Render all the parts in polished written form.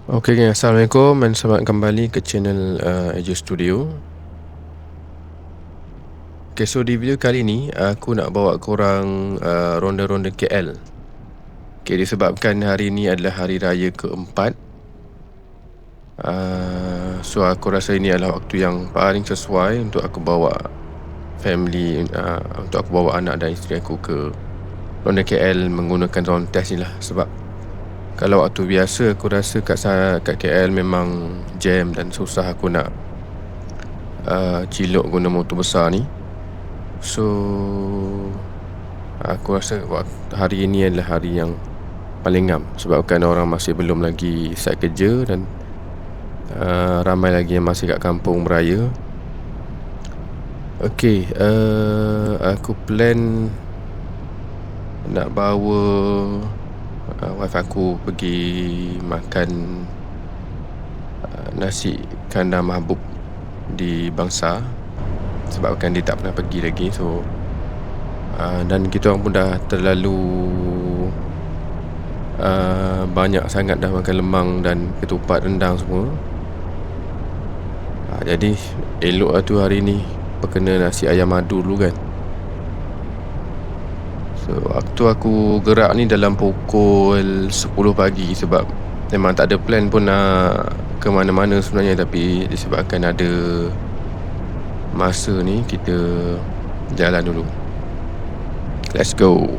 Okey geng, Assalamualaikum dan selamat kembali ke channel Eju Studio. Okay, so di video kali ni aku nak bawa korang ronda-ronda KL. Okay, disebabkan hari ni adalah hari raya keempat, so aku rasa ini adalah waktu yang paling sesuai untuk aku bawa family, untuk aku bawa anak dan isteri aku ke ronda KL menggunakan round test ni lah. Sebab kalau waktu biasa aku rasa kat KL memang jam dan susah aku nak cilok guna motor besar ni. So aku rasa hari ini adalah hari yang paling ngam, sebabkan orang masih belum lagi start kerja dan ramai lagi yang masih kat kampung beraya. Okay, aku plan nak bawa wife aku pergi makan nasi kandar mahbub di Bangsa, sebabkan dia tak pernah pergi lagi. So dan kita orang pun dah terlalu banyak sangat dah makan lemang dan ketupat rendang semua. Jadi elok lah tu hari ni berkena nasi ayam madu dulu kan. So waktu aku gerak ni dalam pukul 10 pagi, sebab memang tak ada plan pun nak ke mana-mana sebenarnya, tapi disebabkan ada masa ni kita jalan dulu. Let's go.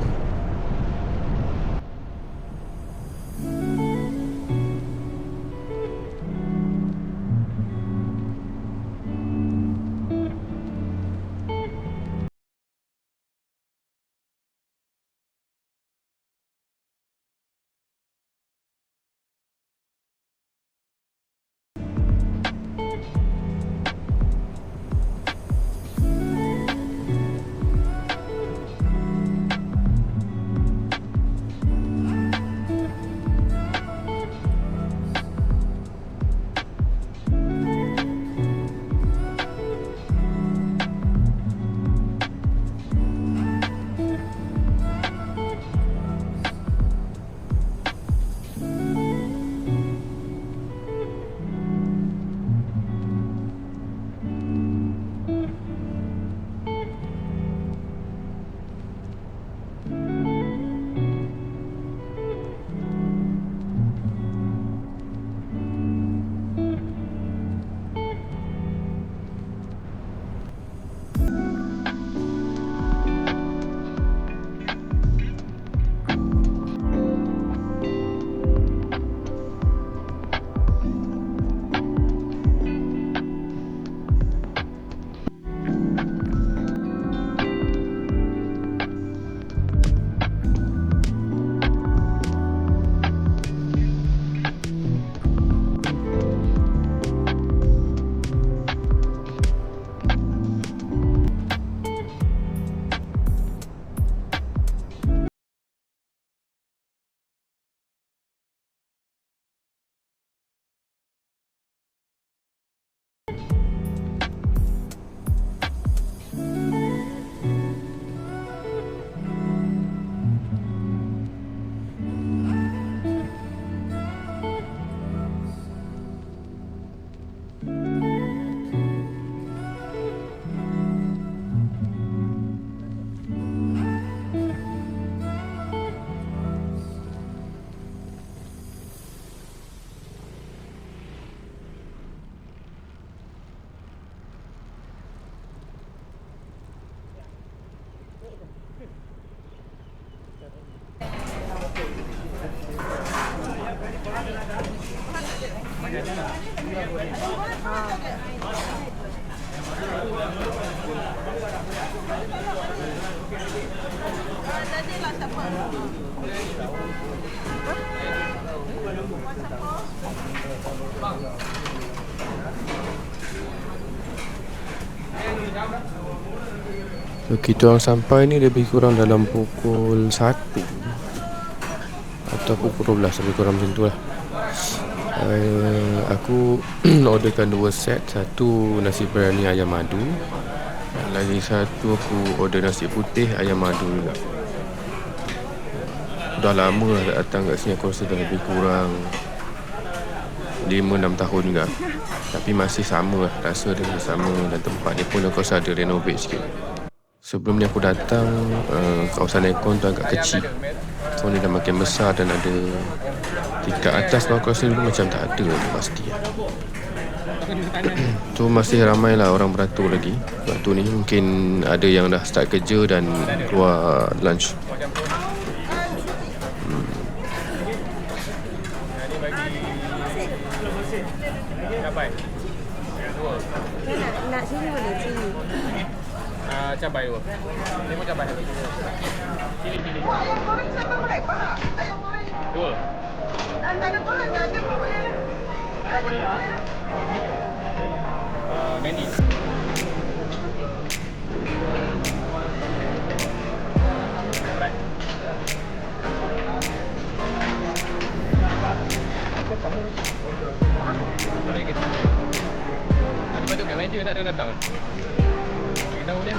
So kita orang sampai ni lebih kurang dalam pukul 1 atau pukul 12, lebih kurang macam tu lah. Aku orderkan 2 set. Satu nasi biryani ayam madu, dan lagi satu aku order nasi putih ayam madu juga. Dah lama lah tak datang kat sini. Aku rasa dah lebih kurang 5-6 tahun juga. Tapi masih sama lah, rasa dia masih sama. Dan tempat ni pun aku rasa ada renovate sikit. Sebelum ni aku datang, kawasan aircon tu agak kecil. So ni dah makin besar dan ada tingkat atas pun aku rasa dulu macam tak ada tu pasti lah. So masih ramai lah orang beratur lagi. Waktu ni mungkin ada yang dah start kerja dan keluar lunch. Nak sini boleh sini. Cabai dua. Ini pun cabai. Cili. Dua. Menu. Ada baju kat meja tak ada datang. Tahu dia.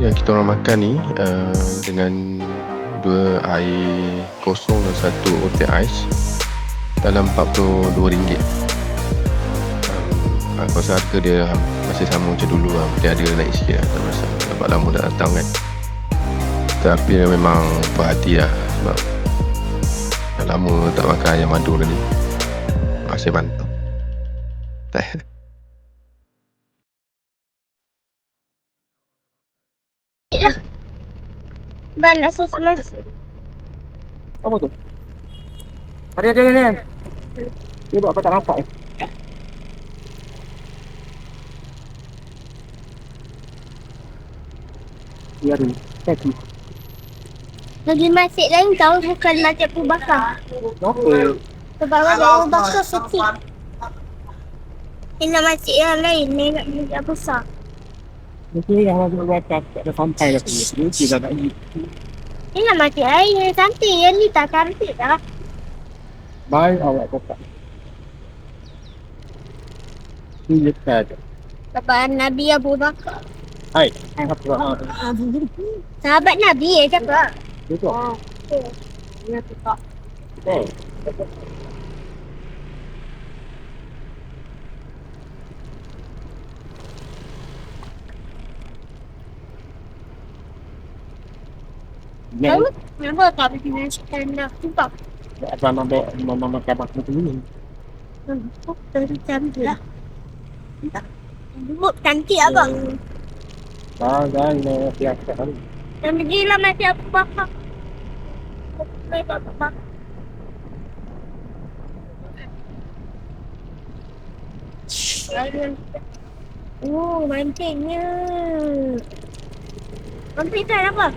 Yang kita orang makan ni dengan 2 air kosong dan 1 teh ais dalam RM42. Aku rasa harga dia masih sama macam dulu lah. Mungkin ada naik sikit lah, tak rasa sebab lama dah datang kan. Tapi dia memang berhati lah sebab dah lama tak makan ayam madu ni. Masih mantap. Ban asal sama. Apa tu? Ada ni. Dia buat apa tak nampak eh? Biar ni. Lagi masjid lain tahu bukan masjid Abu Bakar. Okey. Sebab Abu Bakar kecil. Ini masjid yang lain, ni yang besar. Mungkin yang orang buat tak ada sampai dah sini. Dia dah nak Ini masjid lain yang cantik, yang ni tak cantik dah. baik awak cakap. Ini dekat. Sebab Nabi Abu Bakar. Hai, apa tu? Sahabat Nabi cakap. Betul. Ya cakap. Oh. Tahu? Kenapa tak pergi stand up juga? Apa mama cabak macam ni? Dari cantik lah. Dulu cantik abang. Jangan biasa kan. Dan gila masih Abu Bakar. Oh, mancingnya. Mancing ikan apa?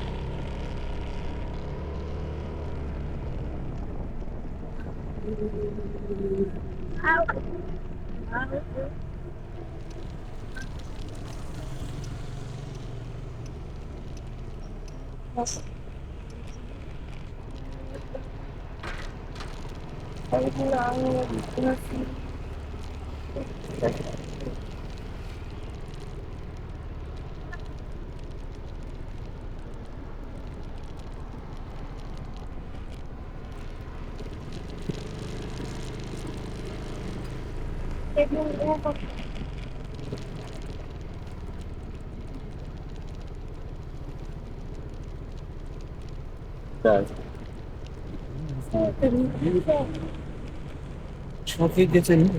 Sau khi dia sini,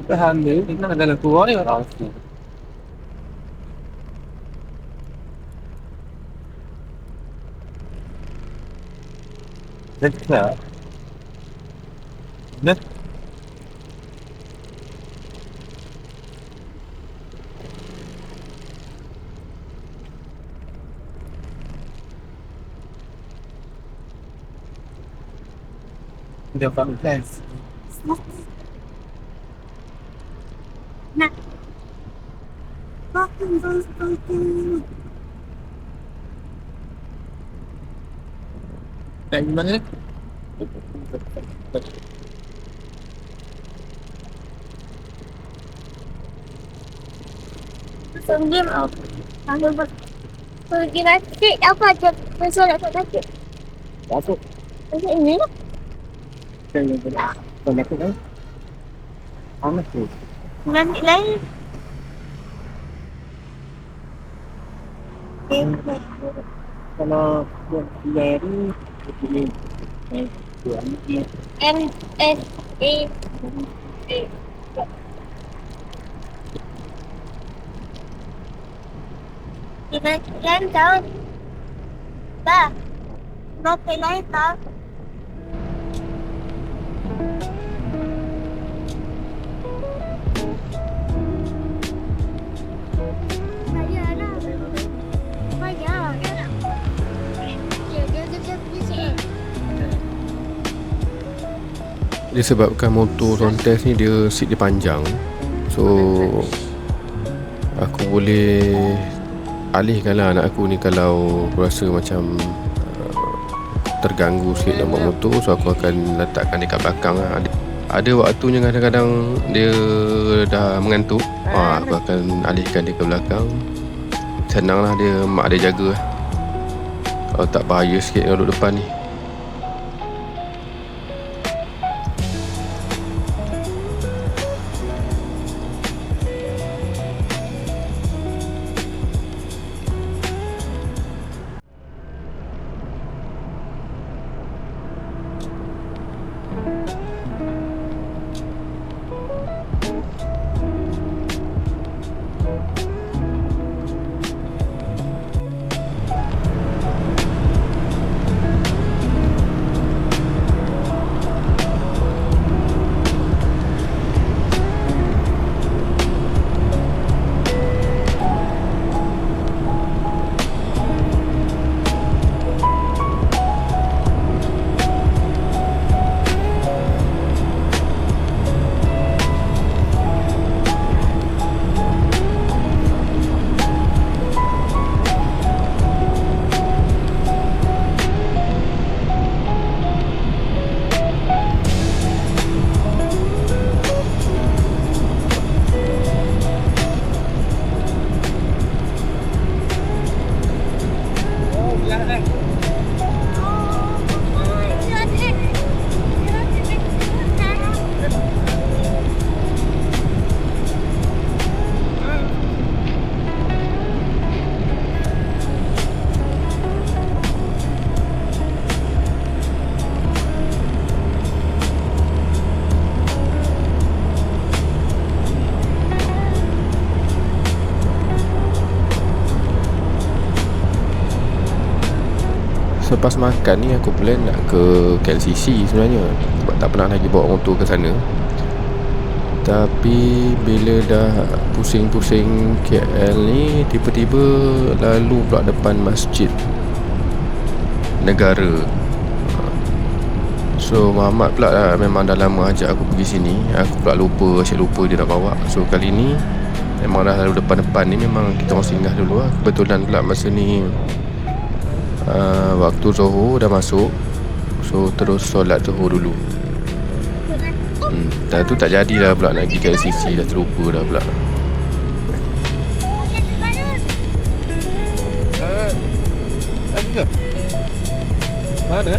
tahan dia, kita ada lagu ni orang. Dah. Dah. Dia pakai flash. Nak. Bakun. Nak di mana? Diam. Kalau pergi rakit apa aja masalah rakit. Masuk. Macam ini lah. Kau nak kan? Amat tu. Nanti lain. Kalau dari ini NSA. Lain tahu. Bah. Berapa lain tahu. Disebabkan motor Zontes ni dia seat dia panjang, so aku boleh alihkan lah anak aku ni kalau aku rasa macam terganggu sikit dalam bawa motor. So aku akan letakkan dia kat belakang lah. Ada waktunya kadang-kadang dia dah mengantuk, aku akan alihkan dia ke belakang. Senang lah, dia mak dia jaga lah. Kalau tak bahaya sikit kalau duduk depan ni. Selepas makan ni aku plan nak ke KLCC sebenarnya, sebab tak pernah lagi bawa motor ke sana. Tapi bila dah pusing-pusing KL ni, tiba-tiba lalu pula depan Masjid Negara. So Muhammad pula lah, memang dah lama ajak aku pergi sini. Aku pula asyik lupa dia nak bawa. So kali ni memang dah lalu depan-depan ni, memang kita orang singgah dulu lah. Kebetulan pula masa ni waktu Zuhur dah masuk. So terus solat Zuhur dulu. Dah tu tak jadilah pula nak pergi KLCC, dah terlupa dah pula. Mana?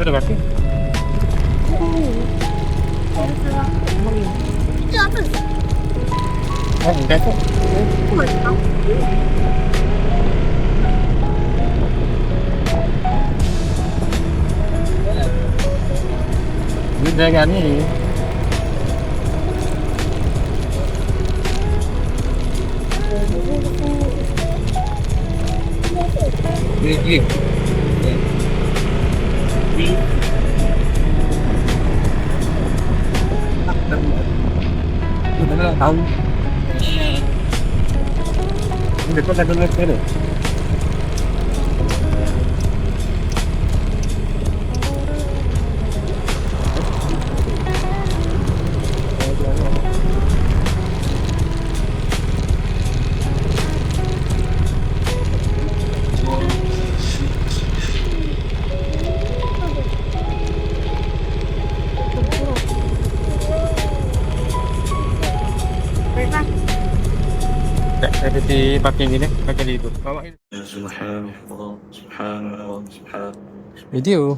ada kaki. Itu apa? Enggak tu. Ini jangan ni. Ini. Kita nak tahu. Ini kau dah dengar ke? Ada di parking ini, parking itu. Bawa ini. Subhanallah, subhanallah, subhanallah. Video.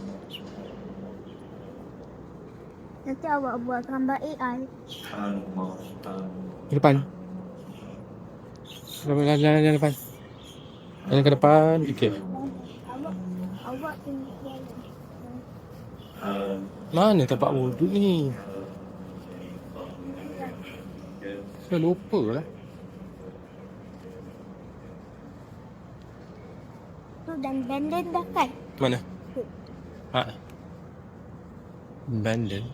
Nanti awak buat gambar AI. Subhanallah, subhanallah. Di depan. Jalan depan. Jalan ke depan. Okey. Awak tunjuk. Mana tempat wuduk ni? Saya lupa lah. Tu dan benden dah kan? Mana? Ha. Abandon.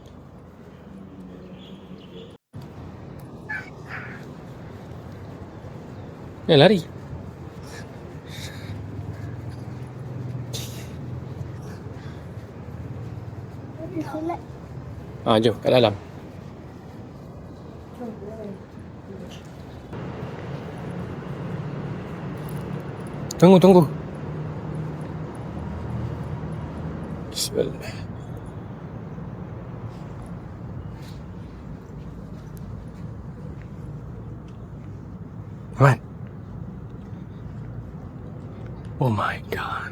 Lari. Solat. Jom kat dalam. Tunggu. Bismillah. Aman. Oh my god.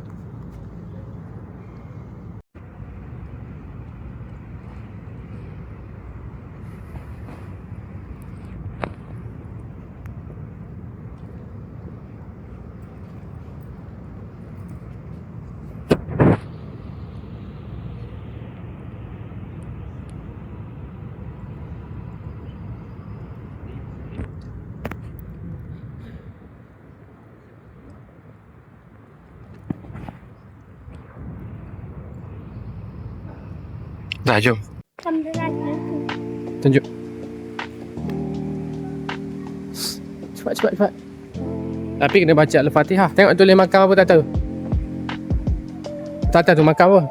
Dah, jom. Kamera Tunjuk. Cepat. Tapi kena baca Al-Fatihah. Tengok tulis makam apa tak tahu. Tak tahu tu makam apa.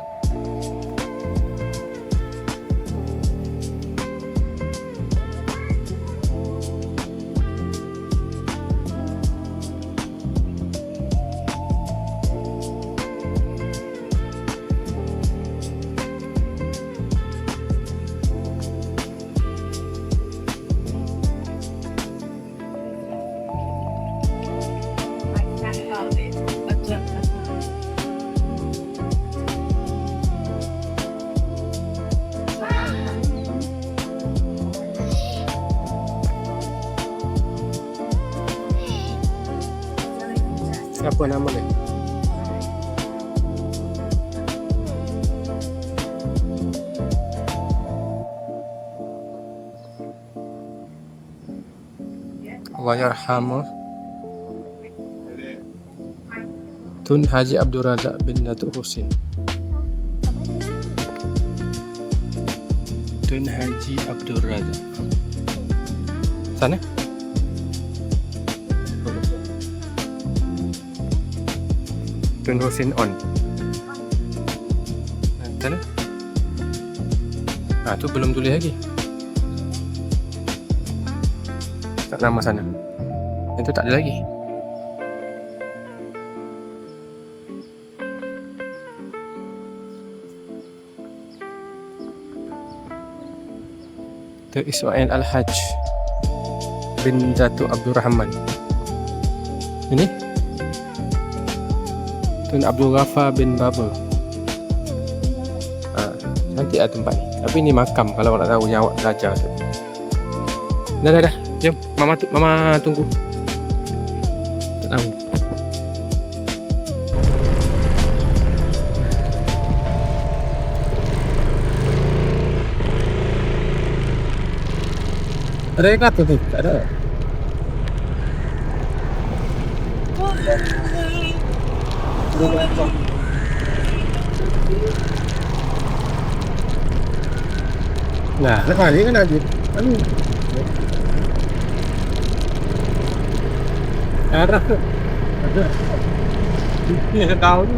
Apa nama dia? Allah yarhamuh. Tun Haji Abdul Razak bin Datuk Husin. Tun Haji Abdul Razak. Sana? Tun Husin on. Sana? Tu belum tulis lagi. Tak nama sana. Itu tak ada lagi. Tun Ismail Al-Hajj bin Datuk Abdul Rahman. Ini Tun Abdul Ghaffar bin Baba. Cantik lah tempat ni. Tapi ni makam kalau nak tahu nyawa raja tu. Dah. Jom. Mama tunggu. Tak tahu. Ada yang kata tu? Tak ada. Nah, lepas ni kan ada. Ada. Ini saya tahu ni.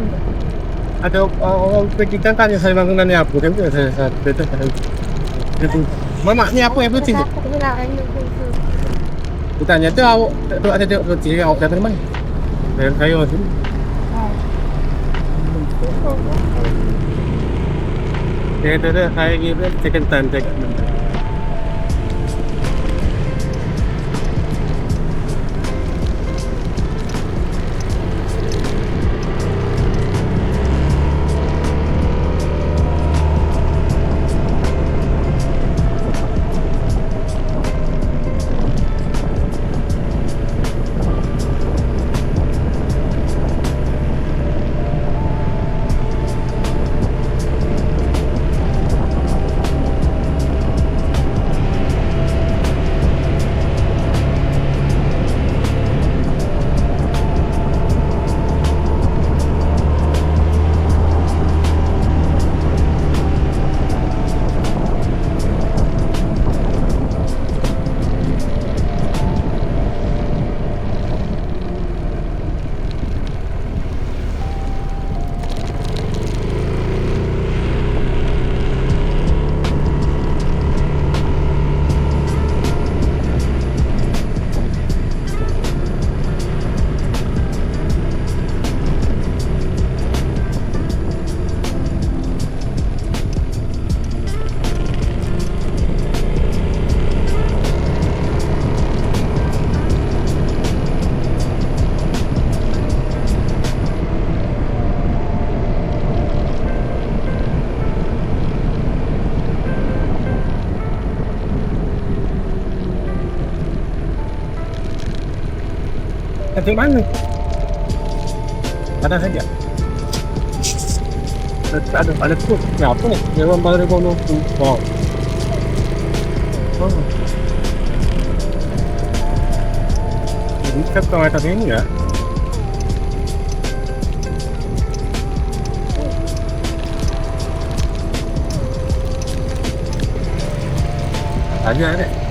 Ada orang pergi tanya saya bangunan ni apa. Kan saya betul tahu. Mama ni apa yang penting? Aku tanya tu awak tu ada tengok roti awak kata mana? Saya masuk. Dia kata saya kira second time check. Tengok mana? Panas saja. Ada tu. Ni apa ni? Memang baru bono tu. Wow. Ini kan kau atas ini ya? Ada.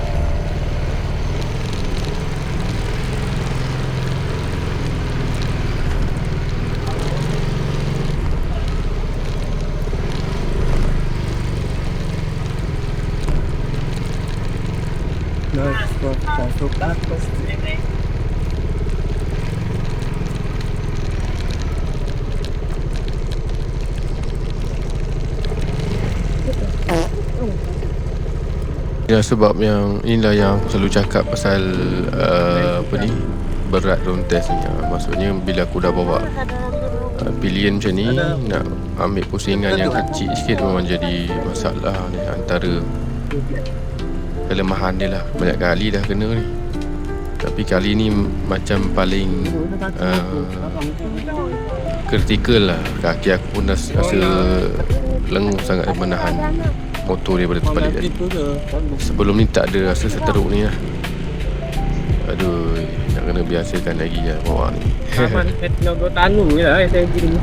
Masuk atas. Ya, sebab yang inilah yang aku selalu cakap pasal apa ni, berat dalam test ni. Maksudnya bila aku dah bawa pilihan macam ni, nak ambil pusingan yang kecil sikit memang jadi masalah ni. Antara kelemahan dia lah. Banyak kali dah kena ni, tapi kali ni macam paling kritikal lah. Kaki aku pun rasa lenguh sangat menahan motor daripada terbalik tadi. Sebelum ni tak ada rasa seteruk ni lah. Aduh, nak kena biasakan lagi lah bawa ni. Aman, saya nak tanu je lah saya pergi dulu.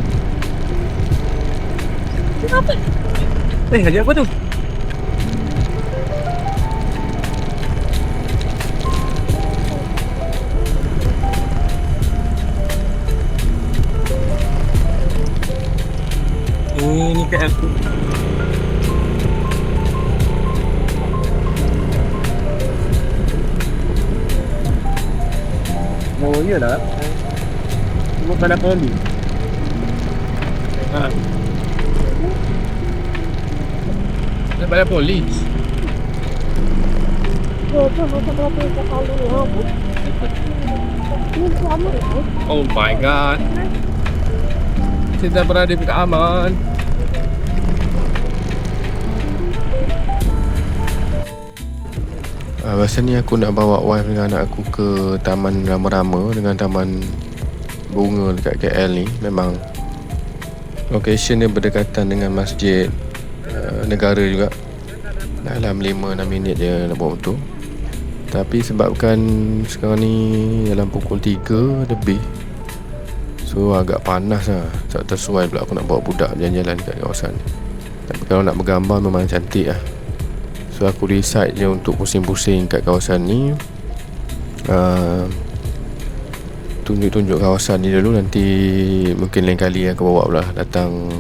Apa? Ajak apa tu? Ini KL tu. Oh iyalah. Cuma pada poli. Pada polis. Oh my god. Kita berada di aman. Masa ni aku nak bawa wife dengan anak aku ke Taman Rama-Rama dengan Taman Bunga dekat KL ni. Memang location dia berdekatan dengan masjid negara juga. Dalam 5-6 minit je nak bawa motor. Tapi sebabkan sekarang ni dalam pukul 3 lebih, so agak panas lah. Tak tersuai pula aku nak bawa budak jalan-jalan kat kawasan ni. Tapi kalau nak bergambar memang cantik lah. So aku decide je untuk pusing-pusing kat kawasan ni, tunjuk-tunjuk kawasan ni dulu. Nanti mungkin lain kali aku bawa pula datang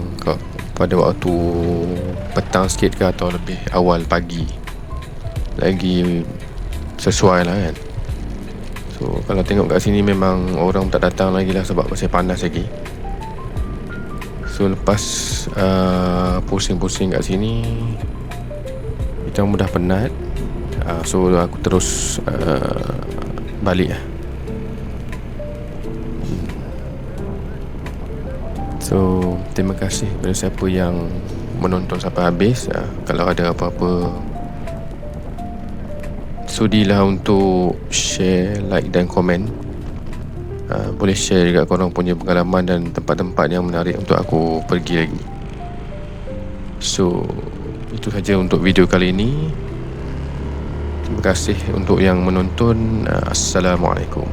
pada waktu petang sikit ke, atau lebih awal pagi, lagi sesuai lah kan. So kalau tengok kat sini memang orang tak datang lagi lah sebab masih panas lagi. So lepas pusing-pusing kat sini, kita mudah penat. So aku terus balik lah. So terima kasih kepada siapa yang menonton sampai habis. Kalau ada apa-apa, sudilah untuk share, like dan komen. Boleh share juga korang punya pengalaman dan tempat-tempat yang menarik untuk aku pergi lagi. So itu saja untuk video kali ini. Terima kasih untuk yang menonton. Assalamualaikum.